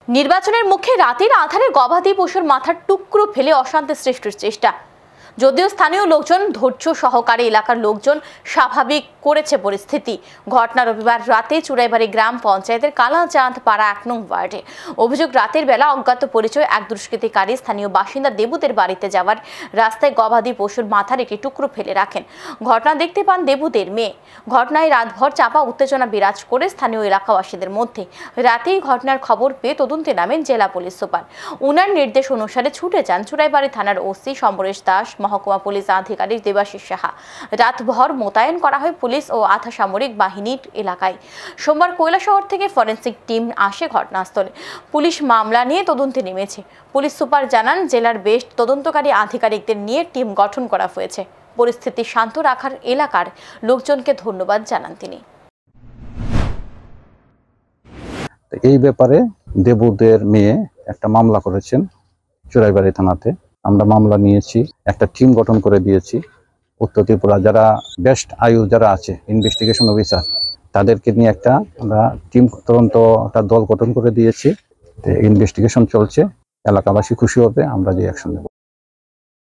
নির্বাচনের মুখে রাতের আঁধারে গবাদি পশুর মাথার টুকরো ফেলে অশান্তি সৃষ্টির চেষ্টা। যদিও স্থানীয় লোকজন ধৈর্য সহকারে এলাকার লোকজন স্বাভাবিক করেছে পরিস্থিতি। ঘটনা রবিবার রাতে চুড়াইবাড়ি গ্রাম পঞ্চায়েতের কালাচাঁদ পাড়া 1 নং ওয়ার্ডে। অভিযোগ, রাতের বেলা অজ্ঞাত পরিচয় এক দুষ্কৃতিকারী স্থানীয় বাসিন্দা দেবুদের বাড়িতে যাওয়ার রাস্তায় গবাদি পশুর মাথার একটি টুকরো ফেলে রাখেন। ঘটনা দেখতে পান দেবুদের মেয়ে। ঘটনায় রাতভর চাপা উত্তেজনা বিরাজ করে স্থানীয় এলাকাবাসীদের মধ্যে। রাতেই ঘটনার খবর পেয়ে তদন্তে নামেন জেলা পুলিশ সুপার। উনার নির্দেশ অনুসারে ছুটে যান চুড়াইবাড়ি থানার ওসি সমরেশ দাস, মহকুমা পুলিশ আধিকারিক দেবাশিস সাহা। রাতভর মোতায়েন করা হয় পুলিশ ও আধা সামরিক বাহিনীর এলাকায়। সোমবার কৈলাসহর থেকে ফরেন্সিক টিম আসে ঘটনাস্থলে। পুলিশ মামলা নিয়ে তদন্তে নেমেছে। পুলিশ সুপার জানান, জেলার বেশ তদন্তকারী আধিকারিকদের নিয়ে টিম গঠন করা হয়েছে। পরিস্থিতি শান্ত রাখার এলাকার লোকজনকে ধন্যবাদ জানান তিনি। এই ব্যাপারে দেবুদের মেয়ে একটা মামলা করেছেন চুড়াইবাড়ি থানাতে। আমরা মামলা নিয়েছি, একটা টিম গঠন করে দিয়েছি। উত্তর ত্রিপুরা যারা বেস্ট আয়ু যারা আছে ইনভেস্টিগেশন অফিসার, তাদেরকে নিয়ে একটা আমরা টিম তদন্ত একটা দল গঠন করে দিয়েছি। ইনভেস্টিগেশন চলছে, এলাকাবাসী খুশি হবে আমরা যে অ্যাকশন নেব।